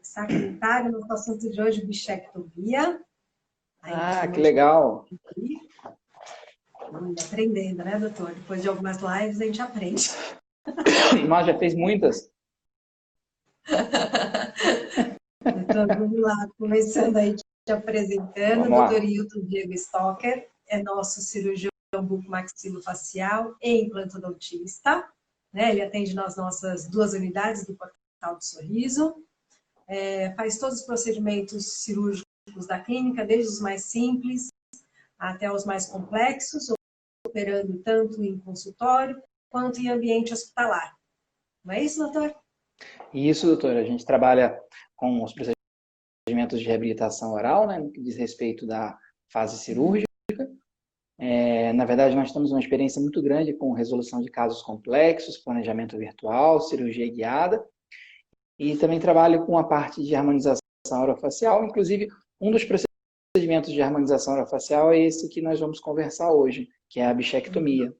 sacramentário. Nosso assunto de hoje, bichectomia. Que legal. Aprendendo, né, doutor? Depois de algumas lives, a gente aprende. Nós já fez muitas. Então, vamos lá, começando aí te apresentando. Vamos Doutor lá. Hilton Diego Stocker é nosso cirurgião bucomaxilofacial e implantodontista. Né? Ele atende nas nossas 2 unidades do Portal do Sorriso. Faz todos os procedimentos cirúrgicos da clínica, desde os mais simples até os mais complexos, operando tanto em consultório quanto em ambiente hospitalar. Não é isso, doutor? Isso, doutora. A gente trabalha com os procedimentos de reabilitação oral, né, no que diz respeito da fase cirúrgica. Na verdade, nós temos uma experiência muito grande com resolução de casos complexos, planejamento virtual, cirurgia guiada. E também trabalho com a parte de harmonização orofacial. Inclusive, um dos procedimentos de harmonização orofacial é esse que nós vamos conversar hoje, que é a bichectomia.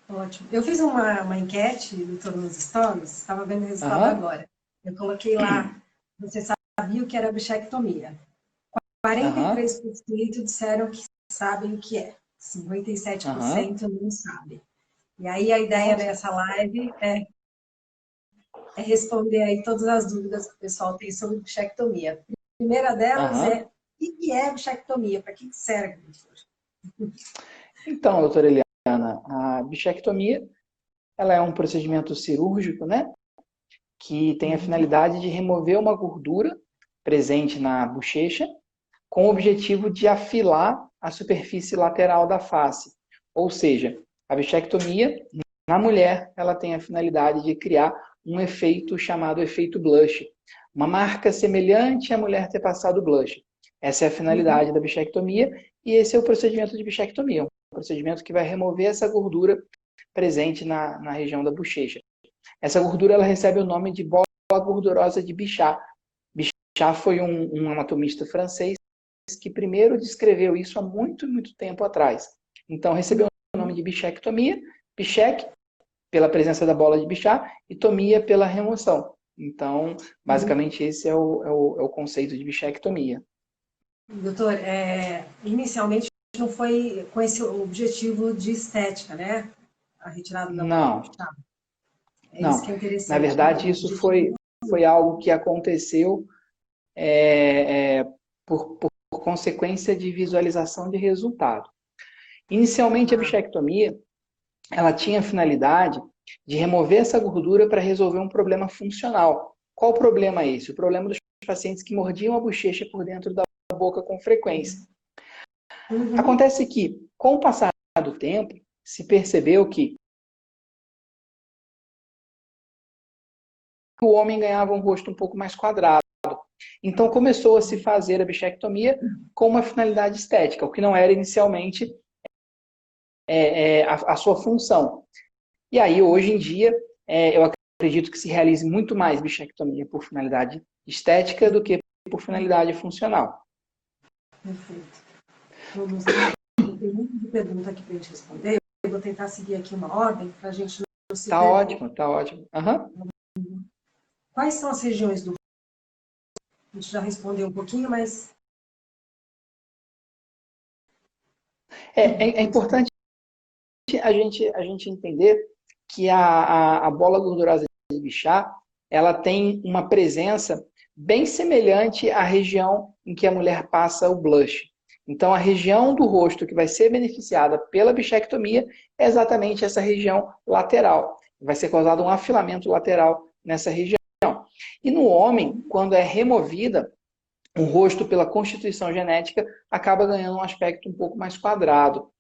Ótimo. Eu fiz uma enquete, doutor, nos stories, estava vendo o resultado agora. Eu coloquei lá, você sabia o que era bichectomia? 43% disseram que sabem o que é. 57% não sabem. E aí a ideia dessa live é responder aí todas as dúvidas que o pessoal tem sobre bichectomia. A primeira delas é, o que é bichectomia? Para que serve, doutor? Então, doutora Eliana, a bichectomia ela é um procedimento cirúrgico, né, que tem a finalidade de remover uma gordura presente na bochecha com o objetivo de afilar a superfície lateral da face. Ou seja, a bichectomia, na mulher, ela tem a finalidade de criar um efeito chamado efeito blush. Uma marca semelhante à mulher ter passado blush. Essa é a finalidade da bichectomia e esse é o procedimento de bichectomia. Um procedimento que vai remover essa gordura presente na região da bochecha. Essa gordura ela recebe o nome de bola gordurosa de Bichat. Bichat foi um anatomista francês que primeiro descreveu isso há muito, muito tempo atrás. Então, recebeu o nome de bichectomia, bichec, pela presença da bola de Bichat, e tomia pela remoção. Então, basicamente, esse é o conceito de bichectomia. Doutor, inicialmente não foi com esse objetivo de estética, né? A retirada da bola de Bichat. Não. Isso que é interessante. Na verdade, isso foi algo que aconteceu por consequência de visualização de resultado. Inicialmente, a bichectomia ela tinha a finalidade de remover essa gordura para resolver um problema funcional. Qual o problema é esse? O problema dos pacientes que mordiam a bochecha por dentro da boca com frequência. Acontece que, com o passar do tempo, se percebeu que o homem ganhava um rosto um pouco mais quadrado. Então começou a se fazer a bichectomia com uma finalidade estética, o que não era inicialmente a sua função. E aí, hoje em dia, eu acredito que se realize muito mais bichectomia por finalidade estética do que por finalidade funcional. Perfeito. Vamos lá. Tem muita pergunta aqui para a gente responder. Eu vou tentar seguir aqui uma ordem para a gente não se perder. Ótimo, tá ótimo. Quais são as regiões do rosto? A gente já respondeu um pouquinho, mas... É importante a gente entender que a bola gordurosa de Bichat, ela tem uma presença bem semelhante à região em que a mulher passa o blush. Então, a região do rosto que vai ser beneficiada pela bichectomia é exatamente essa região lateral. Vai ser causado um afilamento lateral nessa região. E no homem, quando é removida, o rosto, pela constituição genética, acaba ganhando um aspecto um pouco mais quadrado.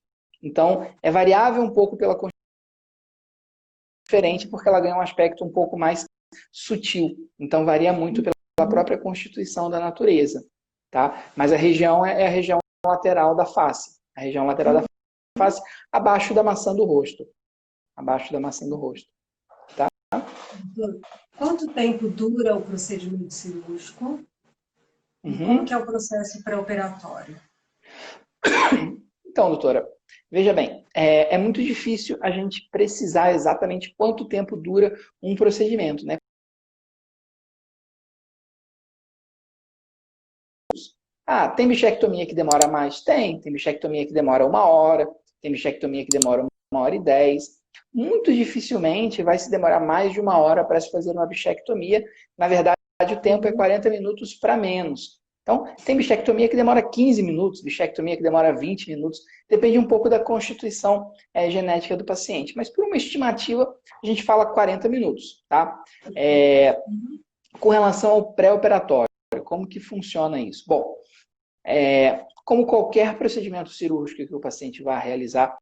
Então, é variável um pouco pela constituição diferente, porque ela ganha um aspecto um pouco mais sutil. Então, varia muito pela própria constituição da natureza. Tá? Mas a região é a região lateral da face. A região lateral da face, abaixo da maçã do rosto. Abaixo da maçã do rosto. Tá? Quanto tempo dura o procedimento cirúrgico? E como que é o processo pré-operatório? Então, doutora, veja bem, é muito difícil a gente precisar exatamente quanto tempo dura um procedimento, né? Ah, tem bichectomia que demora mais? Tem bichectomia que demora 1 hora, tem bichectomia que demora 1 hora e 10. Muito dificilmente vai se demorar mais de 1 hora para se fazer uma bichectomia. Na verdade, o tempo é 40 minutos para menos. Então, tem bichectomia que demora 15 minutos, bichectomia que demora 20 minutos. Depende um pouco da constituição genética do paciente. Mas por uma estimativa, a gente fala 40 minutos, tá? Com relação ao pré-operatório, como que funciona isso? Bom, como qualquer procedimento cirúrgico que o paciente vai realizar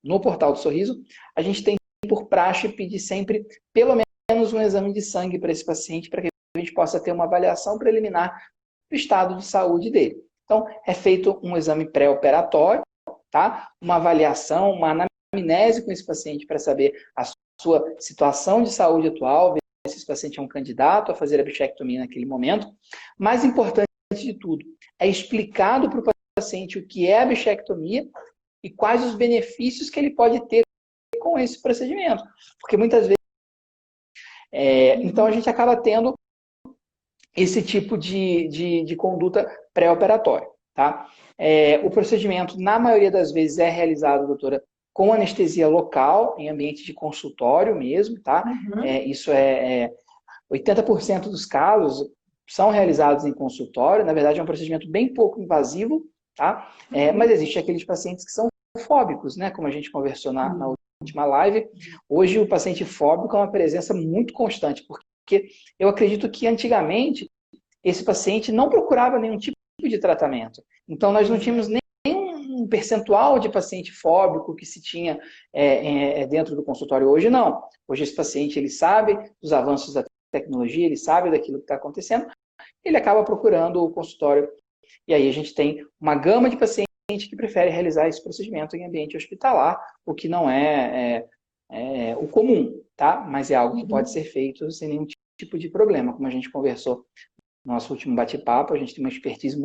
no Portal do Sorriso, a gente tem por praxe pedir sempre pelo menos um exame de sangue para esse paciente, para que a gente possa ter uma avaliação preliminar do estado de saúde dele. Então, é feito um exame pré-operatório, tá? Uma avaliação, uma anamnese com esse paciente para saber a sua situação de saúde atual, ver se esse paciente é um candidato a fazer a bichectomia naquele momento. Mais importante de tudo, é explicado para o paciente o que é a bichectomia e quais os benefícios que ele pode ter com esse procedimento. Porque muitas vezes... então, a gente acaba tendo esse tipo de conduta pré-operatória, tá? O procedimento, na maioria das vezes, é realizado, doutora, com anestesia local, em ambiente de consultório mesmo, tá? Isso 80% dos casos são realizados em consultório. Na verdade, é um procedimento bem pouco invasivo, tá? Mas existe aqueles pacientes que são fóbicos, né? Como a gente conversou na última live. Hoje, o paciente fóbico é uma presença muito constante, porque eu acredito que antigamente esse paciente não procurava nenhum tipo de tratamento. Então, nós não tínhamos nem um percentual de paciente fóbico que se tinha dentro do consultório. Hoje, não. Hoje, esse paciente ele sabe dos avanços da tecnologia, ele sabe daquilo que está acontecendo, ele acaba procurando o consultório. E aí a gente tem uma gama de pacientes que prefere realizar esse procedimento em ambiente hospitalar, o que não é o comum, tá? Mas é algo que pode ser feito sem nenhum tipo de problema. Como a gente conversou no nosso último bate-papo, a gente tem uma expertise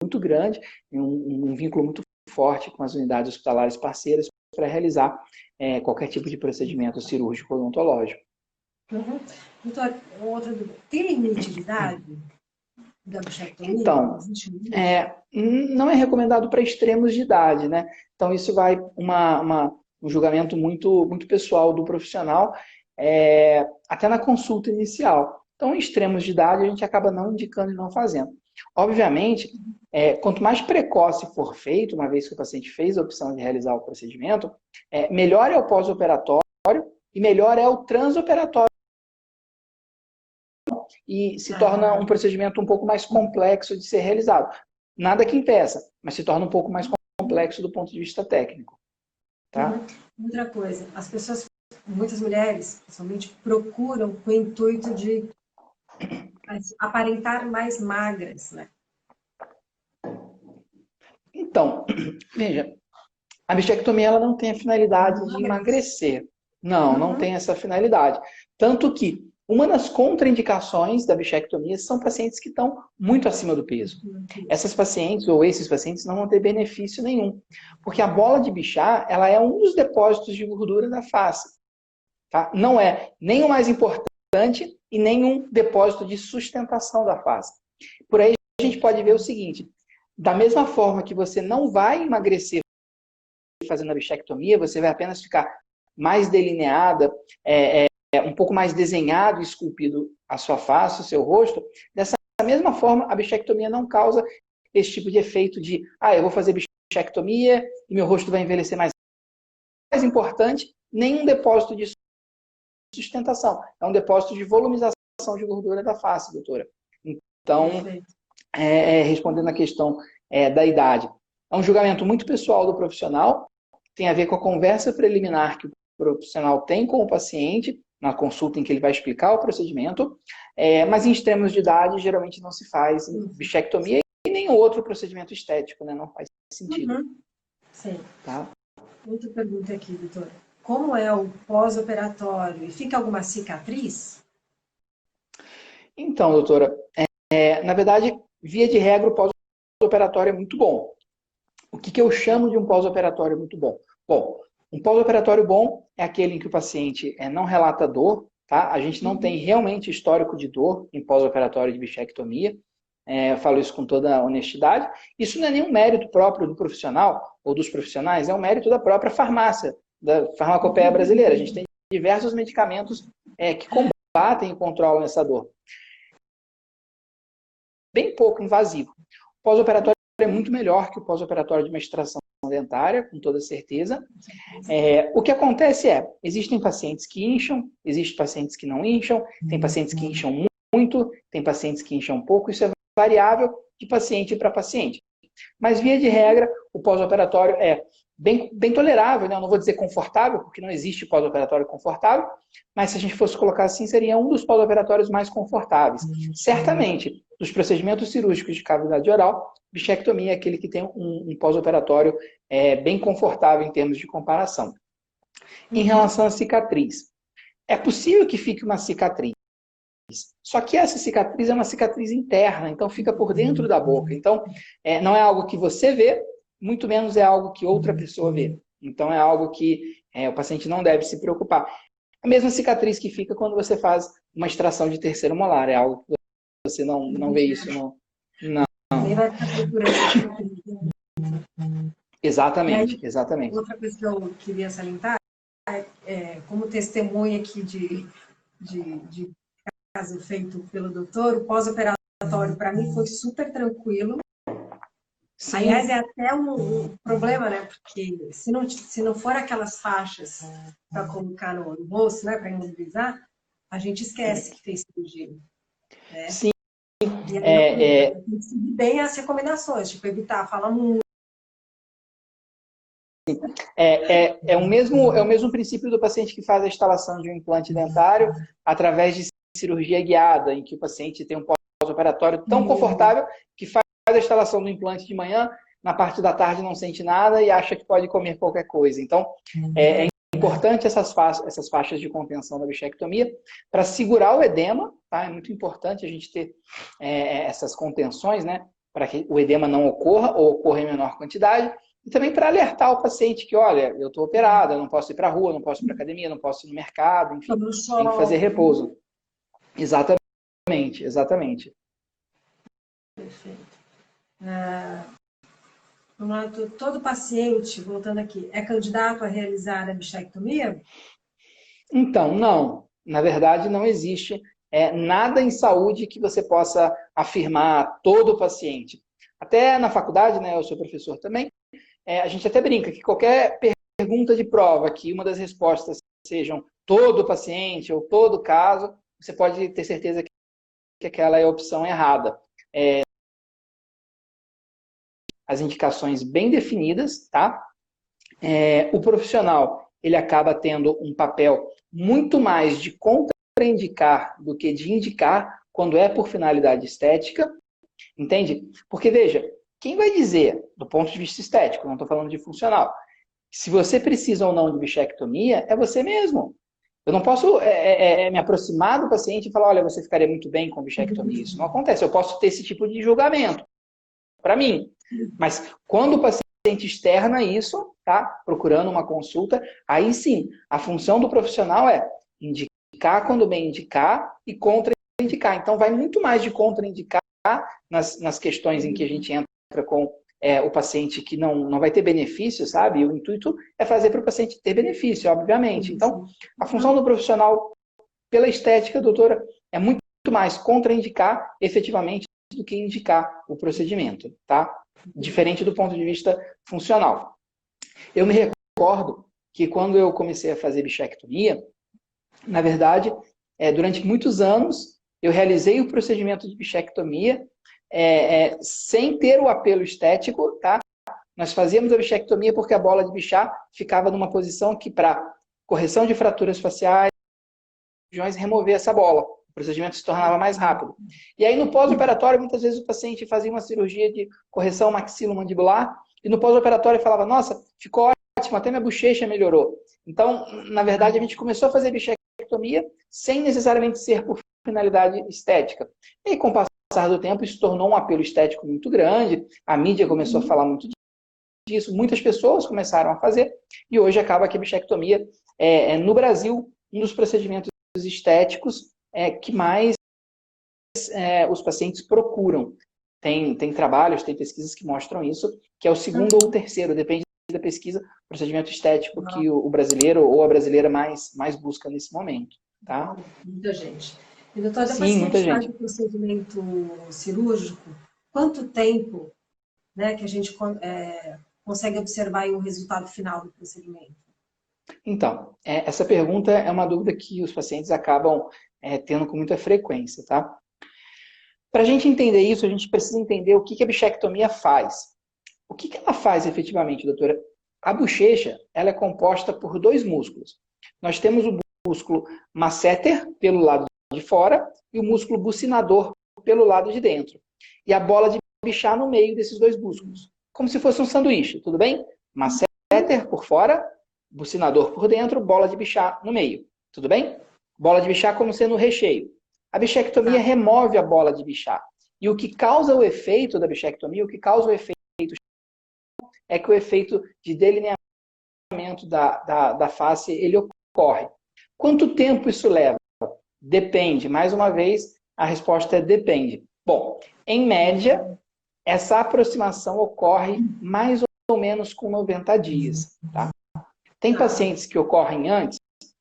muito grande e um vínculo muito forte com as unidades hospitalares parceiras para realizar qualquer tipo de procedimento cirúrgico ou odontológico. Doutor, outra dúvida. Tem limite de idade da bichectomia? Então, não é recomendado para extremos de idade, né? Então, isso vai um julgamento muito, muito pessoal do profissional, até na consulta inicial. Então, em extremos de idade, a gente acaba não indicando e não fazendo. Obviamente, quanto mais precoce for feito, uma vez que o paciente fez a opção de realizar o procedimento, melhor é o pós-operatório e melhor é o transoperatório. E se torna um procedimento um pouco mais complexo de ser realizado. Nada que impeça, mas se torna um pouco mais complexo do ponto de vista técnico. Tá? Outra coisa, as pessoas, muitas mulheres, principalmente, procuram com o intuito de aparentar mais magras, né? Então, veja, a bichectomia ela não tem a finalidade de emagrecer. Não tem essa finalidade. Tanto que uma das contraindicações da bichectomia são pacientes que estão muito acima do peso. Essas pacientes ou esses pacientes não vão ter benefício nenhum. Porque a bola de Bichat, ela é um dos depósitos de gordura da face. Tá? Não é nem o mais importante e nem um depósito de sustentação da face. Por aí a gente pode ver o seguinte: da mesma forma que você não vai emagrecer fazendo a bichectomia, você vai apenas ficar mais delineada, um pouco mais desenhado e esculpido a sua face, o seu rosto. Dessa mesma forma, a bichectomia não causa esse tipo de efeito de eu vou fazer bichectomia e meu rosto vai envelhecer mais. Mais importante, nenhum depósito de sustentação. É um depósito de volumização de gordura da face, doutora. Então, respondendo a questão da idade, é um julgamento muito pessoal do profissional, tem a ver com a conversa preliminar que o profissional tem com o paciente, na consulta em que ele vai explicar o procedimento, mas em extremos de idade, geralmente não se faz bichectomia e nenhum outro procedimento estético, né? Não faz sentido. Sim. Tá? Outra pergunta aqui, doutora. Como é o pós-operatório? E fica alguma cicatriz? Então, doutora, na verdade, via de regra, o pós-operatório é muito bom. O que eu chamo de um pós-operatório muito bom? Bom, um pós-operatório bom é aquele em que o paciente não relata dor, tá? A gente não tem realmente histórico de dor em pós-operatório de bichectomia. eu falo isso com toda honestidade. Isso não é nenhum mérito próprio do profissional ou dos profissionais, é um mérito da própria farmácia, da farmacopeia brasileira. A gente tem diversos medicamentos que combatem e controlam essa dor. Bem pouco invasivo. O pós-operatório é muito melhor que o pós-operatório de uma extração dentária, com toda certeza. O que acontece existem pacientes que incham, existem pacientes que não incham, tem pacientes que incham muito, tem pacientes que incham pouco, isso é variável de paciente para paciente. Mas, via de regra, o pós-operatório é bem tolerável, né? Eu não vou dizer confortável, porque não existe pós-operatório confortável, mas se a gente fosse colocar assim, seria um dos pós-operatórios mais confortáveis. Certamente, dos procedimentos cirúrgicos de cavidade oral, bichectomia é aquele que tem um pós-operatório bem confortável em termos de comparação. Em relação à cicatriz, é possível que fique uma cicatriz, só que essa cicatriz é uma cicatriz interna, então fica por dentro da boca. Então, não é algo que você vê, muito menos é algo que outra pessoa vê. Então, é algo que o paciente não deve se preocupar. A mesma cicatriz que fica quando você faz uma extração de terceiro molar, é algo que você não vê isso. Não. Nem vai ficar procurando cicatriz. Exatamente, exatamente. Outra coisa que eu queria salientar como testemunha aqui de caso feito pelo doutor, o pós-operatório para mim foi super tranquilo. Sim. Aliás, é até um problema, né? Porque se não for aquelas faixas para colocar no rosto, né? Para imobilizar, a gente esquece que fez cirurgia. Né? Sim. E aí, tem que seguir bem as recomendações, tipo, evitar falar muito. É o mesmo princípio do paciente que faz a instalação de um implante dentário através de cirurgia guiada, em que o paciente tem um pós-operatório tão confortável que faz a instalação do implante de manhã, na parte da tarde não sente nada e acha que pode comer qualquer coisa. Então, é importante essas faixas de contenção da bichectomia para segurar o edema, tá? É muito importante a gente ter essas contenções, né? Para que o edema não ocorra ou ocorra em menor quantidade. E também para alertar o paciente que, olha, eu estou operado, eu não posso ir para a rua, não posso ir para a academia, não posso ir no mercado, enfim, tem que fazer repouso. Exatamente. Perfeito. Todo paciente, voltando aqui, é candidato a realizar a bichectomia? Então, não. Na verdade, não existe nada em saúde que você possa afirmar a todo paciente. Até na faculdade, né, eu sou professor também, a gente até brinca que qualquer pergunta de prova que uma das respostas sejam todo paciente ou todo caso, você pode ter certeza que aquela é a opção errada. As indicações bem definidas, tá? O profissional, ele acaba tendo um papel muito mais de contraindicar do que de indicar quando é por finalidade estética, entende? Porque, veja, quem vai dizer, do ponto de vista estético, não estou falando de funcional, se você precisa ou não de bichectomia, é você mesmo. Eu não posso me aproximar do paciente e falar, olha, você ficaria muito bem com bichectomia. Isso não acontece. Eu posso ter esse tipo de julgamento para mim. Mas quando o paciente externa isso, tá? Procurando uma consulta, aí sim, a função do profissional é indicar quando bem indicar e contraindicar. Então, vai muito mais de contraindicar nas questões em que a gente entra com o paciente que não vai ter benefício, sabe? E o intuito é fazer para o paciente ter benefício, obviamente. Então, a função do profissional, pela estética, doutora, é muito mais contraindicar efetivamente do que indicar o procedimento, tá? Diferente do ponto de vista funcional. Eu me recordo que quando eu comecei a fazer bichectomia, na verdade, durante muitos anos, eu realizei o procedimento de bichectomia sem ter o apelo estético, tá? Nós fazíamos a bichectomia porque a bola de bichar ficava numa posição que, para correção de fraturas faciais, remover essa bola. O procedimento se tornava mais rápido. E aí, no pós-operatório, muitas vezes o paciente fazia uma cirurgia de correção maxilomandibular e no pós-operatório falava, nossa, ficou ótimo, até minha bochecha melhorou. Então, na verdade, a gente começou a fazer bichectomia sem necessariamente ser por finalidade estética. E com o passar do tempo, isso se tornou um apelo estético muito grande, a mídia começou a falar muito disso, muitas pessoas começaram a fazer, e hoje acaba que a bichectomia no Brasil, um dos procedimentos estéticos que mais os pacientes procuram. tem trabalhos, tem pesquisas que mostram isso, que é o segundo ou o terceiro, depende da pesquisa, procedimento estético que o brasileiro ou a brasileira mais busca nesse momento, tá? Muita gente. E, doutor, depois Sim, que a muita gente faz gente. o procedimento cirúrgico, quanto tempo, né, que a gente consegue observar aí o resultado final do procedimento? Então, essa pergunta é uma dúvida que os pacientes acabam tendo com muita frequência, tá? Para a gente entender isso, a gente precisa entender o que a bichectomia faz. O que ela faz efetivamente, doutora? A bochecha, ela é composta por dois músculos. Nós temos o músculo masseter, pelo lado de fora, e o músculo bucinador, pelo lado de dentro. E a bola de Bichat no meio desses dois músculos. Como se fosse um sanduíche, tudo bem? Masseter por fora, bucinador por dentro, bola de Bichat no meio. Tudo bem? Bola de Bichat como sendo o recheio. A bichectomia remove a bola de Bichat. E o que causa o efeito da bichectomia, o que causa o efeito é que o efeito de delineamento da face, ele ocorre. Quanto tempo isso leva? Depende. Mais uma vez, a resposta é depende. Bom, em média, essa aproximação ocorre mais ou menos com 90 dias. Tá? Tem pacientes que ocorrem antes?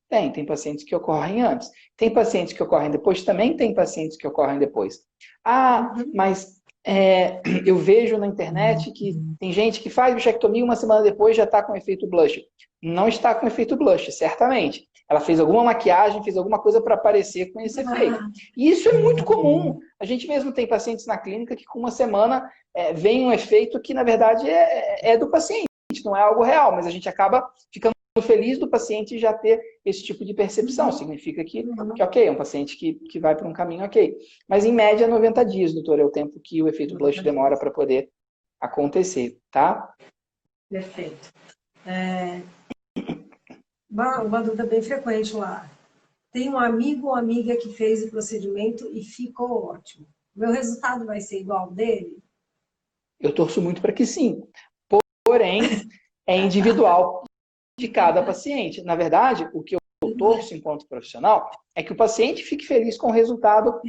Tem pacientes que ocorrem antes. Tem pacientes que ocorrem depois? Também tem pacientes que ocorrem depois. Ah, mas eu vejo na internet que tem gente que faz bichectomia uma semana depois já está com efeito blush. Não está com efeito blush, certamente. Ela fez alguma maquiagem, fez alguma coisa para aparecer com esse efeito. E isso é muito comum. A gente mesmo tem pacientes na clínica que com uma semana vem um efeito que, na verdade, é do paciente. Não é algo real, mas a gente acaba ficando feliz do paciente já ter esse tipo de percepção. Significa que ok, é um paciente que vai para um caminho ok. Mas, em média, 90 dias, doutor, é o tempo que o efeito blush demora para poder acontecer, tá? Perfeito. Uma dúvida bem frequente lá. Tem um amigo ou amiga que fez o procedimento e ficou ótimo. Meu resultado vai ser igual ao dele? Eu torço muito para que sim. Porém, é individual de cada paciente. Na verdade, o que eu torço enquanto profissional é que o paciente fique feliz com o resultado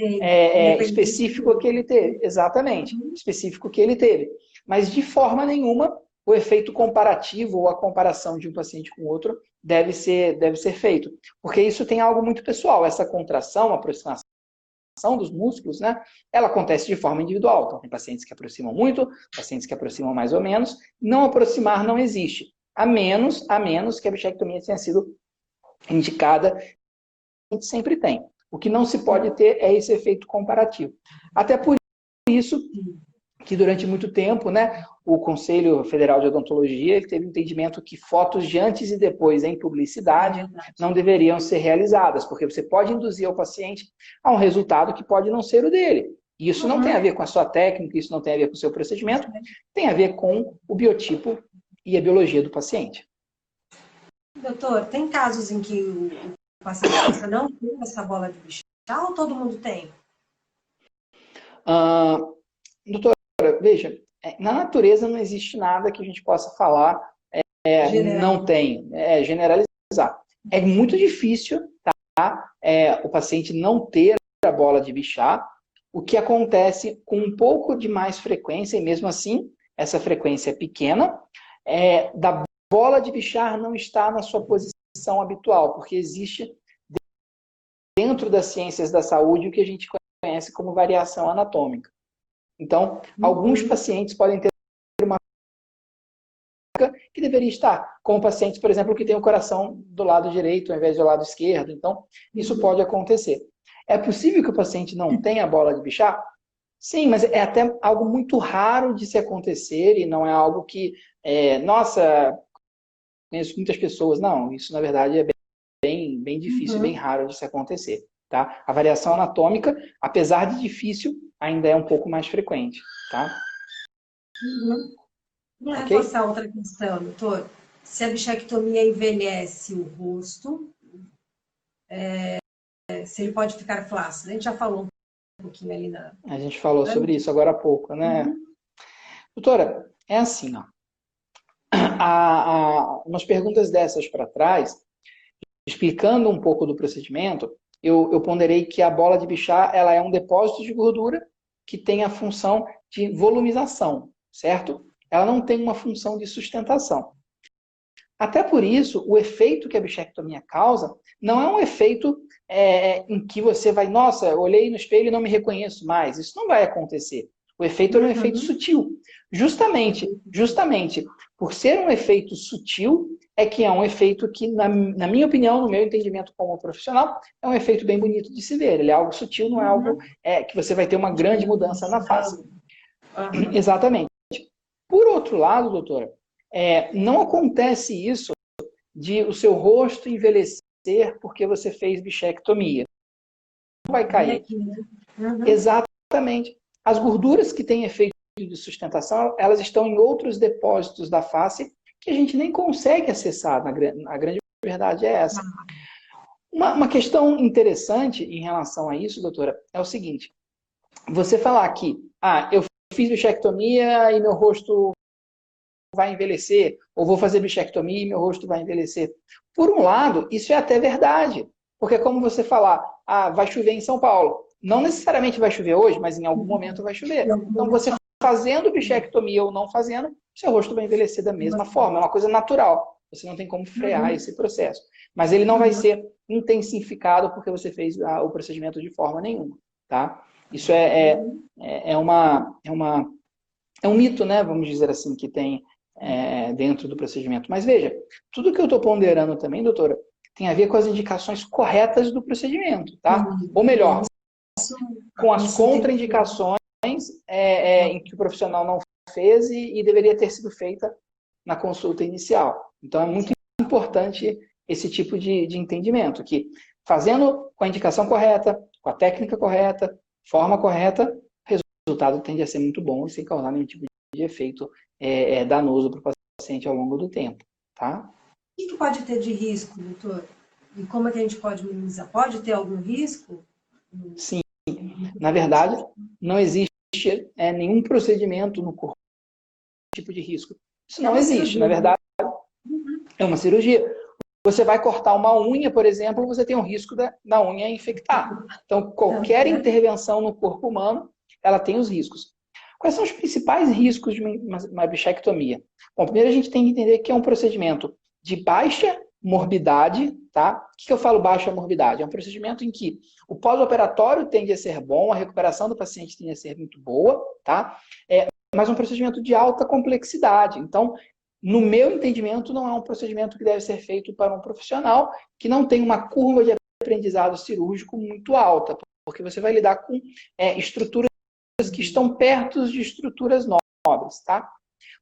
específico que ele teve. Exatamente, específico que ele teve. Mas, de forma nenhuma, o efeito comparativo ou a comparação de um paciente com o outro deve ser feito. Porque isso tem algo muito pessoal. Essa contração, aproximação dos músculos, né? Ela acontece de forma individual. Então, tem pacientes que aproximam muito, pacientes que aproximam mais ou menos. Não aproximar não existe. A menos que a bichectomia tenha sido indicada, a gente sempre tem. O que não se pode ter é esse efeito comparativo. Até por isso que durante muito tempo, né, o Conselho Federal de Odontologia ele teve um entendimento que fotos de antes e depois em publicidade não deveriam ser realizadas, porque você pode induzir ao paciente a um resultado que pode não ser o dele. E isso não tem a ver com a sua técnica, isso não tem a ver com o seu procedimento, tem a ver com o biotipo e a biologia do paciente. Doutor, tem casos em que o paciente não tem essa bola de Bichat ou todo mundo tem? Doutora, veja, na natureza não existe nada que a gente possa falar não tem, generalizar. É muito difícil o paciente não ter a bola de Bichat, o que acontece com um pouco de mais frequência, e mesmo assim, essa frequência é pequena, da bola de Bichat não está na sua posição habitual, porque existe dentro das ciências da saúde o que a gente conhece como variação anatômica. Então, alguns pacientes podem ter uma que deveria estar, como pacientes, por exemplo, que tem o coração do lado direito ao invés do lado esquerdo. Então, isso pode acontecer. É possível que o paciente não tenha a bola de Bichat? Sim, mas é até algo muito raro de se acontecer e não é algo que, nossa, conheço muitas pessoas. Não, isso na verdade é bem difícil, bem raro de se acontecer. Tá? A variação anatômica, apesar de difícil, ainda é um pouco mais frequente. Tá? Vou reforçar outra questão, doutor. Se a bichectomia envelhece o rosto, se ele pode ficar flácido. A gente já falou um pouquinho ali na... A gente falou sobre isso agora há pouco, né? Doutora, é assim, ó. Umas perguntas dessas para trás, explicando um pouco do procedimento, eu ponderei que a bola de Bichat ela é um depósito de gordura que tem a função de volumização, certo? Ela não tem uma função de sustentação. Até por isso, o efeito que a bichectomia causa não é um efeito em que você vai, nossa, eu olhei no espelho e não me reconheço mais. Isso não vai acontecer. O efeito é um efeito sutil. Justamente por ser um efeito sutil, é que é um efeito que, na minha opinião, no meu entendimento como profissional, é um efeito bem bonito de se ver. Ele é algo sutil, não é algo que você vai ter uma grande mudança na face. Exatamente. Por outro lado, doutora, não acontece isso de o seu rosto envelhecer porque você fez bichectomia. Não vai cair. Exatamente. As gorduras que têm efeito de sustentação, elas estão em outros depósitos da face que a gente nem consegue acessar. A grande verdade é essa. Uma questão interessante em relação a isso, doutora, é o seguinte. Você falar que, eu fiz bichectomia e meu rosto vai envelhecer, ou vou fazer bichectomia e meu rosto vai envelhecer. Por um lado, isso é até verdade, porque é como você falar, vai chover em São Paulo. Não necessariamente vai chover hoje, mas em algum momento vai chover. Então, você fazendo bichectomia ou não fazendo, seu rosto vai envelhecer da mesma forma. É uma coisa natural. Você não tem como frear esse processo. Mas ele não vai ser intensificado porque você fez o procedimento de forma nenhuma. Tá? Isso é um mito, né? Vamos dizer assim, que tem dentro do procedimento. Mas veja, tudo que eu estou ponderando também, doutora, tem a ver com as indicações corretas do procedimento, tá? Ou melhor, com as contraindicações em que o profissional não fez e deveria ter sido feita na consulta inicial. Então, é muito importante esse tipo de entendimento, que fazendo com a indicação correta, com a técnica correta, forma correta, o resultado tende a ser muito bom e sem causar nenhum tipo de efeito danoso para o paciente ao longo do tempo, tá? O que pode ter de risco, doutor? E como é que a gente pode minimizar? Pode ter algum risco? Sim. Na verdade, não existe nenhum procedimento no corpo tipo de risco. Isso não existe. Na verdade, é uma cirurgia. Você vai cortar uma unha, por exemplo, você tem um risco da unha infectar. Então, qualquer intervenção no corpo humano, ela tem os riscos. Quais são os principais riscos de uma bichectomia? Bom, primeiro a gente tem que entender que é um procedimento de baixa morbidade, tá? O que eu falo baixa morbidade? É um procedimento em que o pós-operatório tende a ser bom, a recuperação do paciente tende a ser muito boa, tá? Mas um procedimento de alta complexidade. Então, no meu entendimento, não é um procedimento que deve ser feito para um profissional que não tem uma curva de aprendizado cirúrgico muito alta, porque você vai lidar com estruturas que estão perto de estruturas nobres, tá?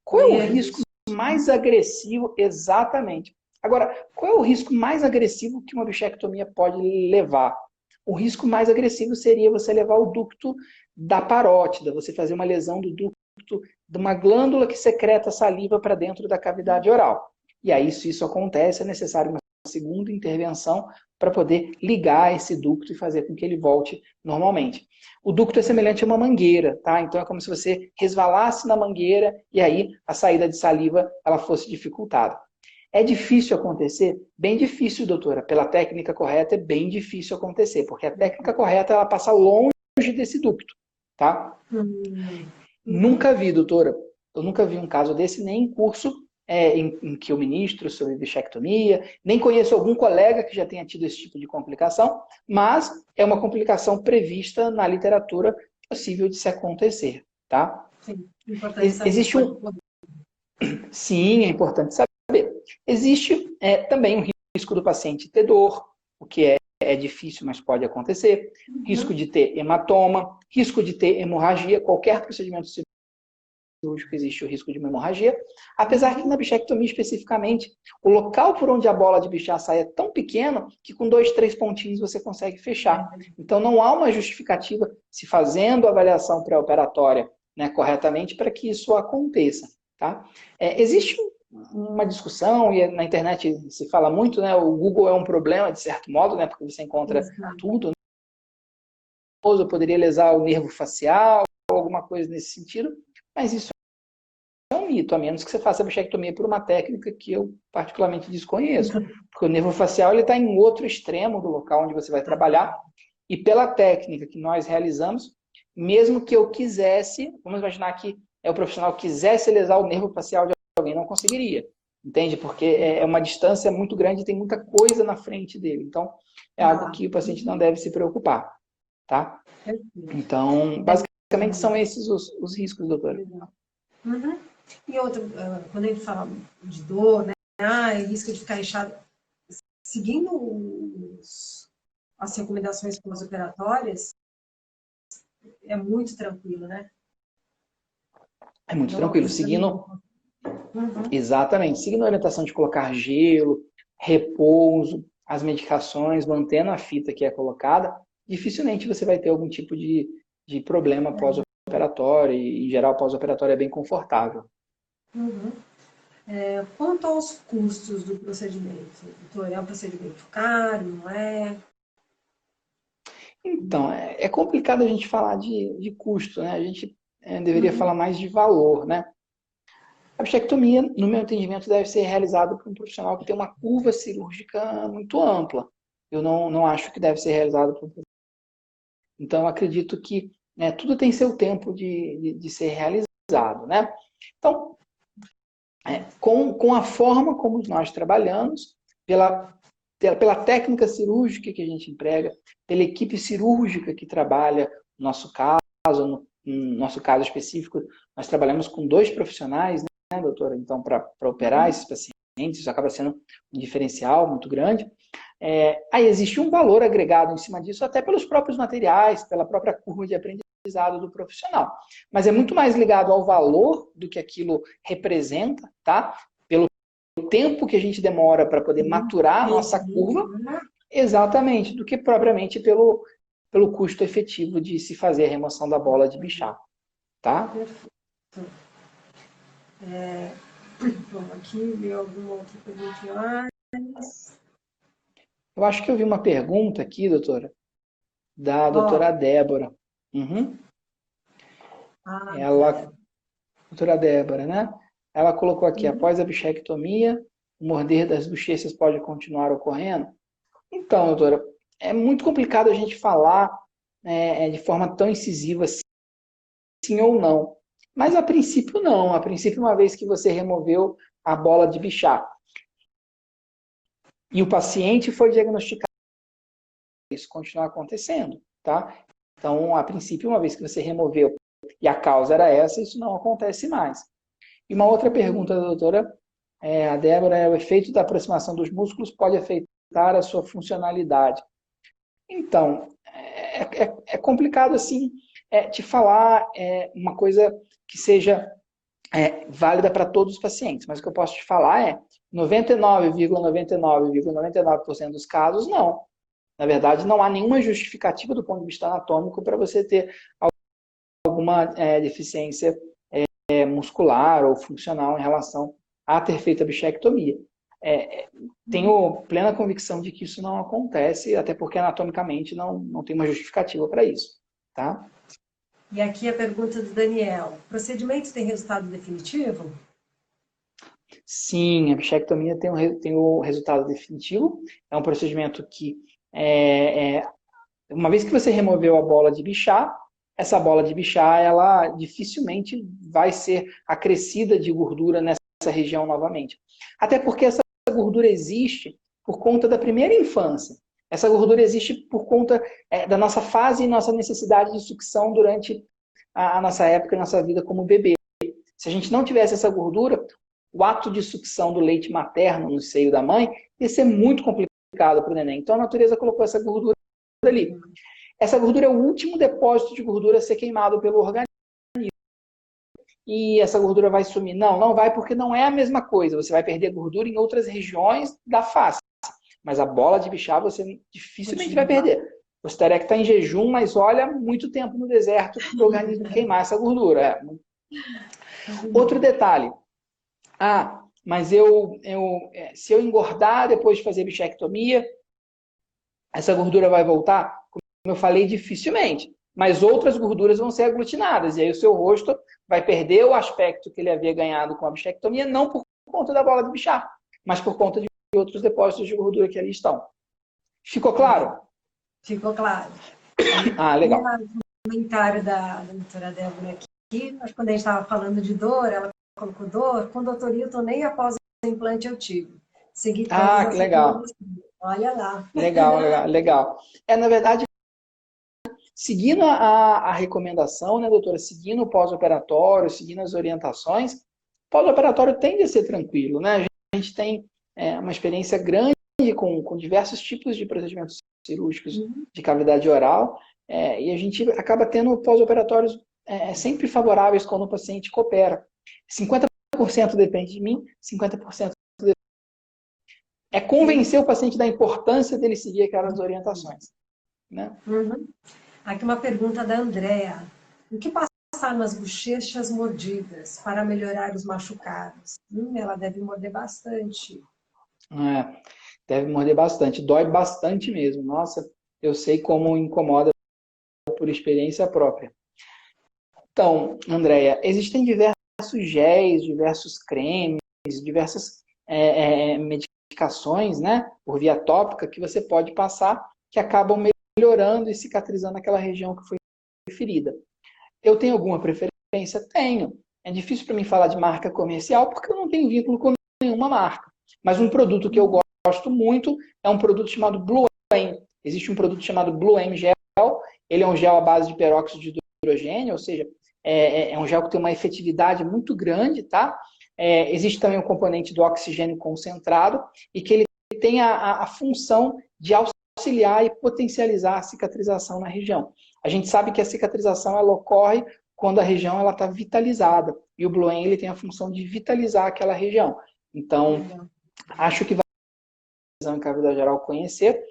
Qual é o risco mais agressivo? Exatamente. Agora, qual é o risco mais agressivo que uma bichectomia pode levar? O risco mais agressivo seria você levar o ducto da parótida, você fazer uma lesão do ducto de uma glândula que secreta saliva para dentro da cavidade oral. E aí, se isso acontece, é necessário uma segunda intervenção para poder ligar esse ducto e fazer com que ele volte normalmente. O ducto é semelhante a uma mangueira, tá? Então é como se você resvalasse na mangueira e aí a saída de saliva ela fosse dificultada. É difícil acontecer? Bem difícil, doutora. Pela técnica correta é bem difícil acontecer, porque a técnica correta ela passa longe desse ducto, tá? Nunca vi, doutora, eu nunca vi um caso desse, nem em curso em que eu ministro sobre bichectomia, nem conheço algum colega que já tenha tido esse tipo de complicação, mas é uma complicação prevista na literatura possível de se acontecer, tá? Sim, importante saber. Sim, é importante saber. Existe também um risco do paciente ter dor, o que é difícil, mas pode acontecer. Risco de ter hematoma, risco de ter hemorragia, qualquer procedimento cirúrgico existe o risco de uma hemorragia, apesar que na bichectomia especificamente, o local por onde a bola de bichar sai é tão pequeno que com 2, 3 pontinhos você consegue fechar. Então não há uma justificativa se fazendo a avaliação pré-operatória corretamente para que isso aconteça. Tá? Existe uma discussão, e na internet se fala muito, né? O Google é um problema, de certo modo, né? Porque você encontra tudo. Eu poderia lesar o nervo facial, ou alguma coisa nesse sentido, mas isso é um mito, a menos que você faça a bichectomia por uma técnica que eu particularmente desconheço. Porque o nervo facial está em outro extremo do local onde você vai trabalhar, e pela técnica que nós realizamos, mesmo que eu quisesse, vamos imaginar que o profissional quisesse lesar o nervo facial de alguém, não conseguiria. Entende? Porque é uma distância muito grande e tem muita coisa na frente dele. Então, é algo que o paciente não deve se preocupar. Tá? Então, basicamente são esses os riscos, doutora. Uhum. E outro, quando a gente fala de dor, né? Risco de ficar inchado, seguindo as recomendações pós-operatórias, é muito tranquilo, né? É muito Então, tranquilo. Seguindo, uhum. exatamente, seguindo a orientação de colocar gelo, repouso, as medicações, mantendo a fita que é colocada, dificilmente você vai ter algum tipo de problema pós-operatório, e em geral pós-operatório é bem confortável. Uhum. Quanto aos custos do procedimento, doutor, é um procedimento caro, não é? Então, é complicado a gente falar de custo, né? A gente deveria Uhum. falar mais de valor, né? A bichectomia, no meu entendimento, deve ser realizada por um profissional que tem uma curva cirúrgica muito ampla. Eu não acho que deve ser realizada por... Então, eu acredito que tudo tem seu tempo de ser realizado, né? Então, com a forma como nós trabalhamos, pela técnica cirúrgica que a gente emprega, pela equipe cirúrgica que trabalha, no nosso caso, no nosso caso específico, nós trabalhamos com 2 profissionais, né, doutora? Então, para operar esses pacientes, isso acaba sendo um diferencial muito grande. Aí existe um valor agregado em cima disso, até pelos próprios materiais, pela própria curva de aprendizado do profissional. Mas é muito mais ligado ao valor do que aquilo representa, tá? Pelo tempo que a gente demora para poder maturar a nossa curva, exatamente, do que propriamente pelo custo efetivo de se fazer a remoção da bola de Bichat, tá? Vamos aqui ver alguma outra perguntinha mais. Eu acho que eu vi uma pergunta aqui, doutora, da doutora Débora. Uhum. Ela, doutora Débora, né? Ela colocou aqui, após a bichectomia, o morder das bochechas pode continuar ocorrendo? Então, doutora, é muito complicado a gente falar de forma tão incisiva sim ou não. Mas a princípio não. A princípio, uma vez que você removeu a bola de Bichat e o paciente foi diagnosticado, isso continua acontecendo, tá? Então, a princípio, uma vez que você removeu e a causa era essa, isso não acontece mais. E uma outra pergunta da doutora, a Débora, o efeito da aproximação dos músculos pode afetar a sua funcionalidade. Então, é complicado assim te falar uma coisa que seja válida para todos os pacientes, mas o que eu posso te falar é 99,99,99% dos casos, não. Na verdade, não há nenhuma justificativa do ponto de vista anatômico para você ter alguma deficiência muscular ou funcional em relação a ter feito a bichectomia. Tenho plena convicção de que isso não acontece, até porque anatomicamente não tem uma justificativa para isso. Tá? E aqui a pergunta do Daniel. O procedimento tem resultado definitivo? Sim, a bichectomia tem o resultado definitivo. É um procedimento que, uma vez que você removeu a bola de Bichat, essa bola de Bichat, ela dificilmente vai ser acrescida de gordura nessa região novamente. Até porque essa gordura existe por conta da primeira infância. Essa gordura existe por conta da nossa fase e nossa necessidade de sucção durante a nossa época, a nossa vida como bebê. Se a gente não tivesse essa gordura, o ato de sucção do leite materno no seio da mãe ia ser muito complicado para o neném. Então a natureza colocou essa gordura ali. Essa gordura é o último depósito de gordura a ser queimado pelo organismo. E essa gordura vai sumir? Não vai, porque não é a mesma coisa. Você vai perder gordura em outras regiões da face. Mas a bola de Bichat você dificilmente vai perder. Você teria que estar em jejum, mas olha, muito tempo no deserto para o organismo queimar essa gordura. Outro detalhe. Mas se eu engordar depois de fazer bichectomia, essa gordura vai voltar? Como eu falei, dificilmente. Mas outras gorduras vão ser aglutinadas. E aí o seu rosto vai perder o aspecto que ele havia ganhado com a bichectomia, não por conta da bola de Bichat, mas por conta de outros depósitos de gordura que ali estão. Ficou claro? Ficou claro. Legal. comentário da doutora Débora aqui, quando a gente estava falando de dor, ela colocou dor, com o doutor Hilton nem após o implante eu tive. Segui todas Ah, que as legal. recomendações. Olha lá. Legal, legal, legal. Na verdade, seguindo a recomendação, né, doutora? Seguindo o pós-operatório, seguindo as orientações, pós-operatório tende a ser tranquilo, né? A gente tem uma experiência grande com diversos tipos de procedimentos cirúrgicos de cavidade oral, e a gente acaba tendo pós-operatórios sempre favoráveis quando o paciente coopera. 50% depende de mim, 50% é convencer o paciente da importância dele seguir aquelas orientações, né? Uhum. Aqui uma pergunta da Andrea. O que passar nas bochechas mordidas para melhorar os machucados? Ela deve morder bastante. Deve morder bastante, dói bastante mesmo. Nossa, eu sei como incomoda por experiência própria. Então, Andréia, existem diversos géis, diversos cremes, diversas medicações, né, por via tópica, que você pode passar, que acabam melhorando e cicatrizando aquela região que foi ferida. Eu tenho alguma preferência? Tenho. É difícil para mim falar de marca comercial, porque eu não tenho vínculo com nenhuma marca. Mas um produto que eu gosto muito é um produto chamado Blue M. Existe um produto chamado Blue M Gel. Ele é um gel à base de peróxido de hidrogênio, ou seja, é um gel que tem uma efetividade muito grande, tá? Existe também o componente do oxigênio concentrado e que ele tem a função de auxiliar e potencializar a cicatrização na região. A gente sabe que a cicatrização ela ocorre quando a região está vitalizada. E o Blue M ele tem a função de vitalizar aquela região. Então, acho que vai em cavidade oral conhecer.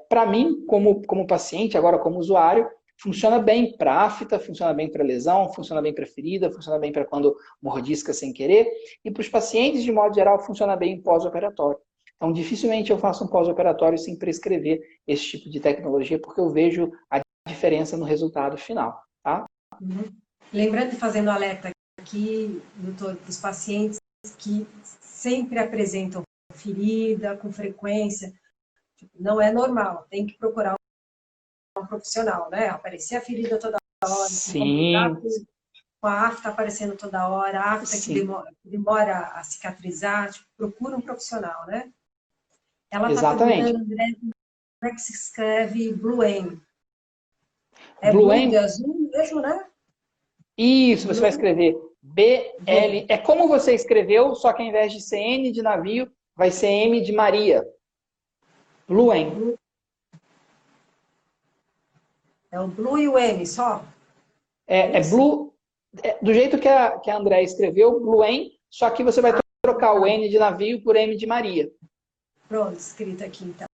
Para mim, como paciente, agora como usuário, funciona bem para afta, funciona bem para lesão, funciona bem para ferida, funciona bem para quando mordisca sem querer. E para os pacientes, de modo geral, funciona bem em pós-operatório. Então, dificilmente eu faço um pós-operatório sem prescrever esse tipo de tecnologia, porque eu vejo a diferença no resultado final. Tá? Uhum. Lembrando e fazendo alerta aqui, doutor, para os pacientes que sempre apresentam ferida com frequência, não é normal, tem que procurar um profissional, né? Aparecer a ferida toda hora, Sim. Com a afta aparecendo toda hora, a afta que demora a cicatrizar, procura um profissional, né? Ela está perguntando, André, como é que se escreve Blue M? É Blue de azul mesmo, né? Isso, você vai escrever BL. É como você escreveu, só que ao invés de ser N de navio, vai ser M de Maria. Blue M. É o Blue e o M só? É Blue, do jeito que a André escreveu, Blue M, só que você vai trocar o N de navio por M de Maria. Pronto, escrito aqui então.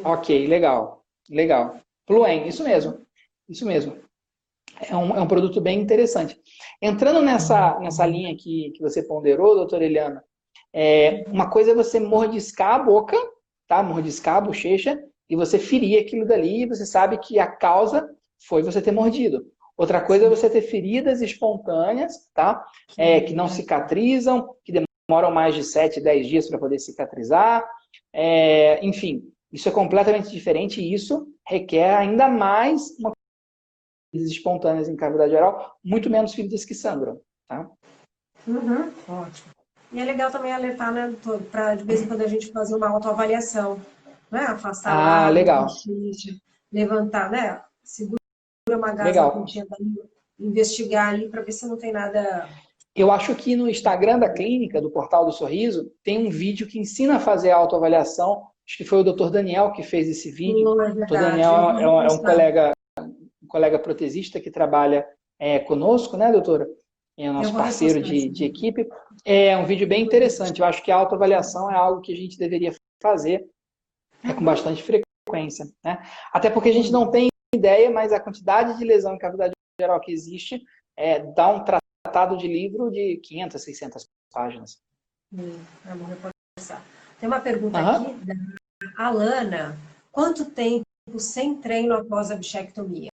Ok, legal. Legal. Blue M, isso mesmo. Isso mesmo. É um produto bem interessante. Entrando nessa linha que você ponderou, doutora Eliana, uma coisa é você mordiscar a boca, tá? Mordiscar a bochecha e você ferir aquilo dali e você sabe que a causa foi você ter mordido. Outra coisa é você ter feridas espontâneas, tá? Que não cicatrizam, que demoram mais de 7, 10 dias para poder cicatrizar. Enfim, isso é completamente diferente e isso requer ainda mais uma feridas espontâneas em cavidade oral, muito menos feridas que sangram, tá? Uhum, ótimo. E é legal também alertar, né, para de vez em quando a gente fazer uma autoavaliação, né? Afastar lá, Legal. levantar, né? Segura uma gás na pontinha da língua, investigar ali para ver se não tem nada. Eu acho que no Instagram da clínica, do Portal do Sorriso, tem um vídeo que ensina a fazer a autoavaliação. Acho que foi o Dr. Daniel que fez esse vídeo. É o Dr. Daniel é um colega protesista que trabalha conosco, né, doutora? É o nosso parceiro de equipe. É um vídeo bem interessante. Eu acho que a autoavaliação é algo que a gente deveria fazer com bastante frequência, né? Até porque a gente não tem ideia, mas a quantidade de lesão em cavidade oral que existe dá um tratado de livro de 500, 600 páginas. Tem uma pergunta aqui da Alana. Quanto tempo sem treino após a bichectomia?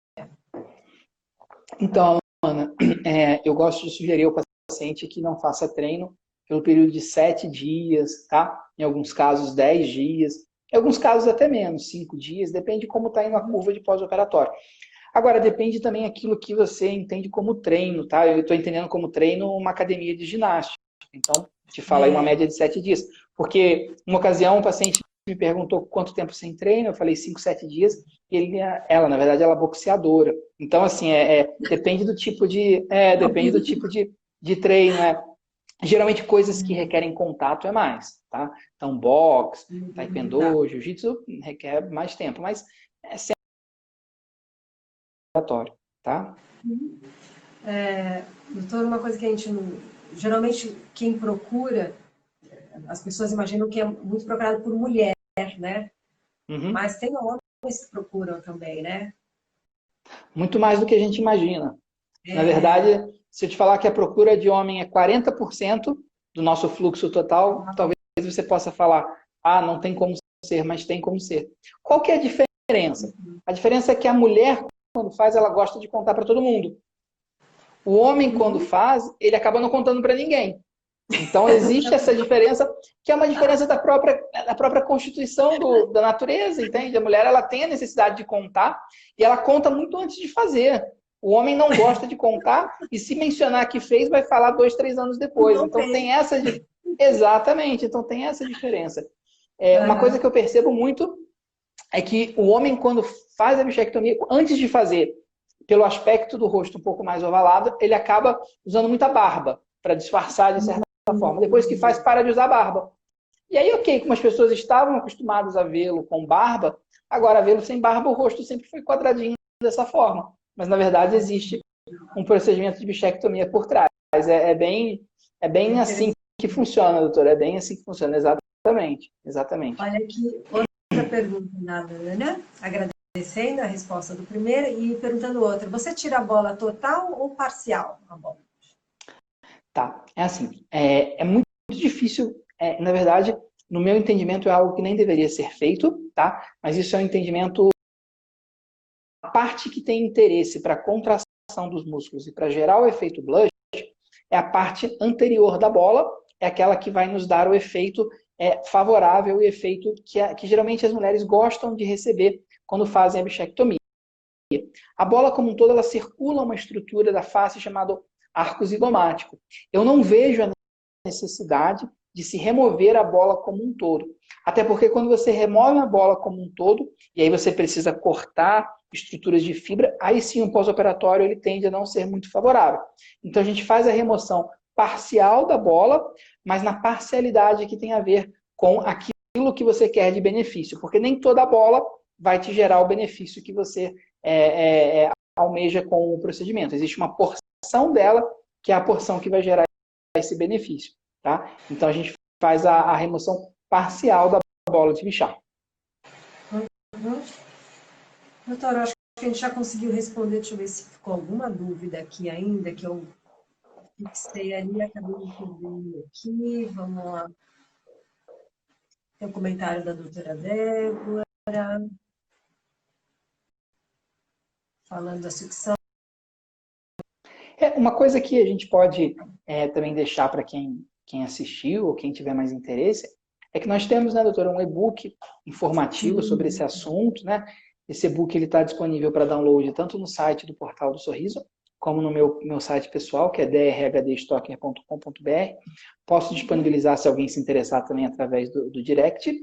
Então, Ana, eu gosto de sugerir ao paciente que não faça treino pelo período de 7 dias, tá? Em alguns casos, 10 dias, Em alguns casos até menos, 5 dias, depende de como está indo a curva de pós-operatório. Agora, depende também aquilo que você entende como treino, tá? Eu estou entendendo como treino uma academia de ginástica. Então, te fala aí uma média de 7 dias. Porque, uma ocasião, um paciente me perguntou quanto tempo sem treino, eu falei 5, 7 dias, e ela, na verdade, ela é boxeadora. Então, assim, depende do tipo de treino, Geralmente, coisas que requerem contato é mais, tá? Então, boxe, taekwondo, jiu-jitsu requer mais tempo, mas é sempre obrigatório, tá? Doutor, uma coisa que a gente não... Geralmente, quem procura, as pessoas imaginam que é muito procurado por mulher, né? Uhum. Mas tem homens que procuram também, né? Muito mais do que a gente imagina. Na verdade, se eu te falar que a procura de homem é 40% do nosso fluxo total, talvez você possa falar, não tem como ser, mas tem como ser. Qual que é a diferença? A diferença é que a mulher, quando faz, ela gosta de contar para todo mundo. O homem, quando faz, ele acaba não contando para ninguém. Então, existe essa diferença, que é uma diferença da própria constituição da natureza, entende? A mulher, ela tem a necessidade de contar, e ela conta muito antes de fazer. O homem não gosta de contar, e se mencionar que fez, vai falar 2, 3 anos depois. Então, tem essa... Exatamente, então tem essa diferença. Uma coisa que eu percebo muito é que o homem, quando faz a bichectomia, antes de fazer, pelo aspecto do rosto um pouco mais ovalado, ele acaba usando muita barba para disfarçar de certa forma. Depois que faz, para de usar barba. E aí, ok, como as pessoas estavam acostumadas a vê-lo com barba, agora vê-lo sem barba, o rosto sempre foi quadradinho dessa forma. Mas, na verdade, existe um procedimento de bichectomia por trás. É bem assim que funciona, doutora. É bem assim que funciona, exatamente. Olha aqui, outra pergunta da Ana, agradecendo a resposta do primeiro e perguntando outra. Você tira a bola total ou parcial? A bola? Tá, é assim, é muito difícil, na verdade, no meu entendimento é algo que nem deveria ser feito, tá? Mas isso é um entendimento, a parte que tem interesse para contração dos músculos e para gerar o efeito blush é a parte anterior da bola, é aquela que vai nos dar o efeito favorável e efeito que geralmente as mulheres gostam de receber quando fazem a bichectomia. A bola como um todo, ela circula uma estrutura da face chamada arco zigomático. Eu não vejo a necessidade de se remover a bola como um todo. Até porque quando você remove a bola como um todo, e aí você precisa cortar estruturas de fibra, aí sim o pós-operatório ele tende a não ser muito favorável. Então a gente faz a remoção parcial da bola, mas na parcialidade que tem a ver com aquilo que você quer de benefício, porque nem toda bola vai te gerar o benefício que você almeja com o procedimento. Existe uma porção dela que é a porção que vai gerar esse benefício. Tá? Então a gente faz a remoção parcial da bola de bichar. Doutor, eu acho que a gente já conseguiu responder. Deixa eu ver se ficou alguma dúvida aqui ainda, que eu fixei ali, acabei de entender aqui. Vamos lá. Tem um comentário da doutora Débora, falando da sucção. Uma coisa que a gente pode também deixar para quem assistiu ou quem tiver mais interesse é que nós temos, né, doutora, um e-book informativo sobre esse assunto, né? Esse e-book está disponível para download tanto no site do Portal do Sorriso, como no meu site pessoal, que é drhdstalker.com.br. Posso disponibilizar se alguém se interessar também através do direct.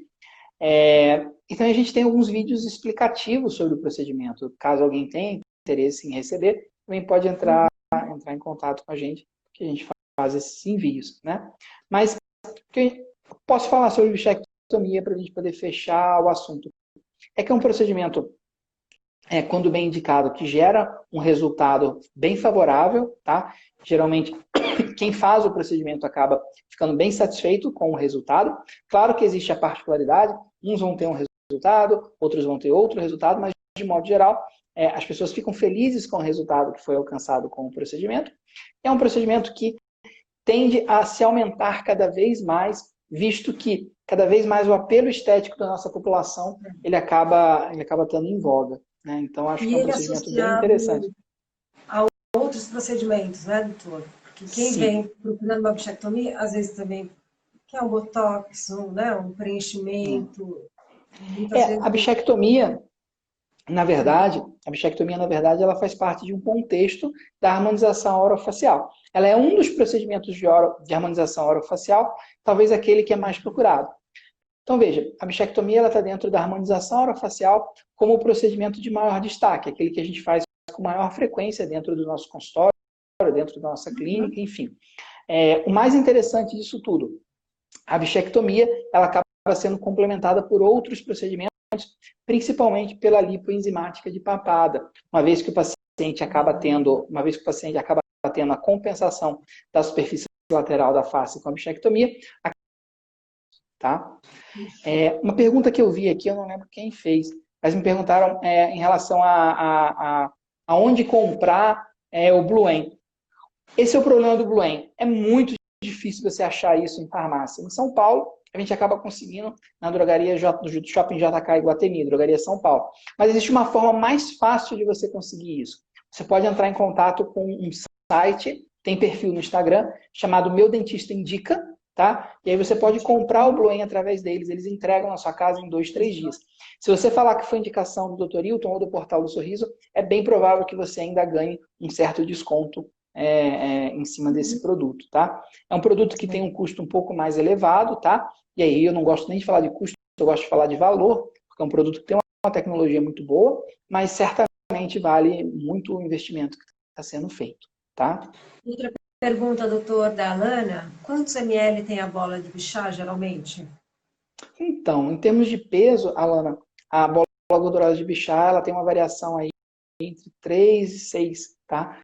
Então a gente tem alguns vídeos explicativos sobre o procedimento. Caso alguém tenha interesse em receber, também pode entrar em contato com a gente, que a gente faz esses envios, né? Mas posso falar sobre bichectomia para a gente poder fechar o assunto. É que é um procedimento, quando bem indicado, que gera um resultado bem favorável, tá? Geralmente, quem faz o procedimento acaba ficando bem satisfeito com o resultado. Claro que existe a particularidade, uns vão ter um resultado, outros vão ter outro resultado, mas de modo geral, as pessoas ficam felizes com o resultado que foi alcançado com o procedimento. É um procedimento que tende a se aumentar cada vez mais, visto que cada vez mais o apelo estético da nossa população ele acaba estando em voga. Né? Então, acho que é um procedimento bem interessante. A outros procedimentos, né, doutor? Porque quem vem procurando uma bichectomia, às vezes também quer um botox, um preenchimento. Muitas vezes... A bichectomia, na verdade, ela faz parte de um contexto da harmonização orofacial. Ela é um dos procedimentos de harmonização orofacial, talvez aquele que é mais procurado. Então, veja, a bichectomia está dentro da harmonização orofacial como o procedimento de maior destaque, aquele que a gente faz com maior frequência dentro do nosso consultório, dentro da nossa clínica, enfim. O mais interessante disso tudo, a bichectomia, ela acaba sendo complementada por outros procedimentos, principalmente pela lipoenzimática de papada, uma vez que o paciente acaba tendo a compensação da superfície lateral da face com a bichectomia, tá? Uma pergunta que eu vi aqui, eu não lembro quem fez, mas me perguntaram em relação a onde comprar o Bluen. Esse é o problema do Bluen. É muito difícil você achar isso em farmácia. Em São Paulo, a gente acaba conseguindo na drogaria do Shopping JK Iguatemi, drogaria São Paulo. Mas existe uma forma mais fácil de você conseguir isso. Você pode entrar em contato com um site, tem perfil no Instagram, chamado Meu Dentista Indica, tá? E aí você pode comprar o Bluen através deles, eles entregam na sua casa em 2, 3 dias. Se você falar que foi indicação do Dr. Hilton ou do Portal do Sorriso, é bem provável que você ainda ganhe um certo desconto em cima desse produto, tá? É um produto que tem um custo um pouco mais elevado, tá? E aí eu não gosto nem de falar de custo, eu gosto de falar de valor, porque é um produto que tem uma tecnologia muito boa, mas certamente vale muito o investimento que está sendo feito, tá? Outra pergunta, doutor, da Alana. Quantos ml tem a bola de Bichat, geralmente? Então, em termos de peso, Alana, a bola gordurosa de Bichat, ela tem uma variação aí entre 3 e 6, tá?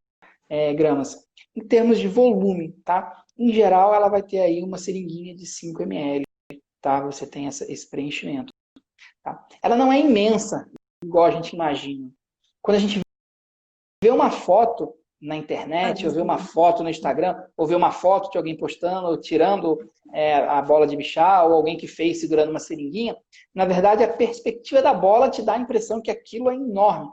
Gramas. Em termos de volume, tá? Em geral, ela vai ter aí uma seringuinha de 5 ml, tá? Você tem esse preenchimento, tá? Ela não é imensa, igual a gente imagina. Quando a gente vê uma foto na internet, ou vê uma foto no Instagram, ou vê uma foto de alguém postando, ou tirando a bola de Bichat, ou alguém que fez segurando uma seringuinha, na verdade, a perspectiva da bola te dá a impressão que aquilo é enorme.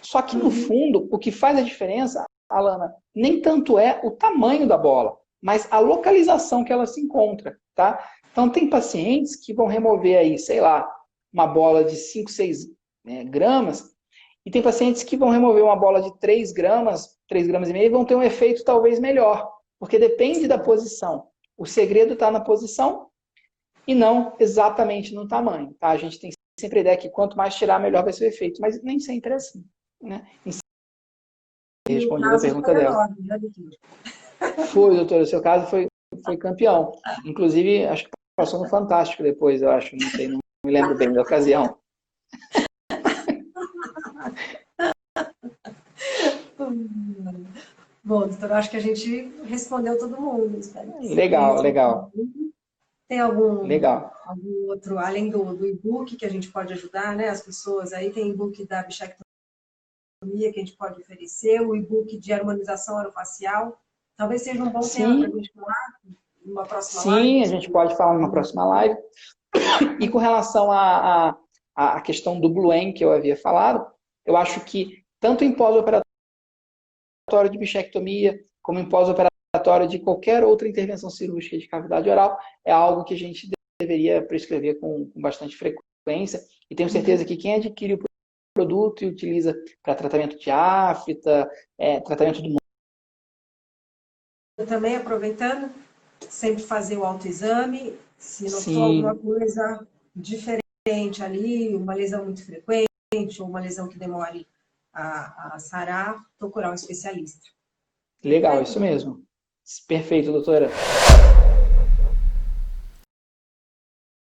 Só que, no fundo, o que faz a diferença, Alana, nem tanto é o tamanho da bola, mas a localização que ela se encontra, tá? Então, tem pacientes que vão remover aí, sei lá, uma bola de 5, 6 gramas, e tem pacientes que vão remover uma bola de 3 gramas, 3 gramas e meio, e vão ter um efeito talvez melhor, porque depende da posição. O segredo está na posição e não exatamente no tamanho, tá? A gente tem sempre a ideia que quanto mais tirar, melhor vai ser o efeito, mas nem sempre é assim, né? Respondi a pergunta dela. Foi, doutor, o seu caso foi campeão. Inclusive, acho que passou no Fantástico depois, eu acho, não sei, não me lembro bem da ocasião. Bom, doutor, acho que a gente respondeu todo mundo. Legal. Tem algum Legal. outro, além do e-book que a gente pode ajudar, né? As pessoas aí, tem e-book da bichectomia que a gente pode oferecer, o e-book de harmonização orofacial. Talvez seja um bom tema para a gente falar numa próxima live. Sim, a gente pode falar numa próxima live. E com relação à questão do Bluen que eu havia falado, eu acho que tanto em pós-operatório de bichectomia, como em pós-operatório de qualquer outra intervenção cirúrgica de cavidade oral, é algo que a gente deveria prescrever com bastante frequência. E tenho certeza que quem adquire o produto e utiliza para tratamento de afta, tratamento do... Eu também, aproveitando, sempre fazer o autoexame, se notou Sim. alguma coisa diferente ali, uma lesão muito frequente, ou uma lesão que demore a sarar, procurar um especialista. Legal, isso mesmo. Perfeito, doutora.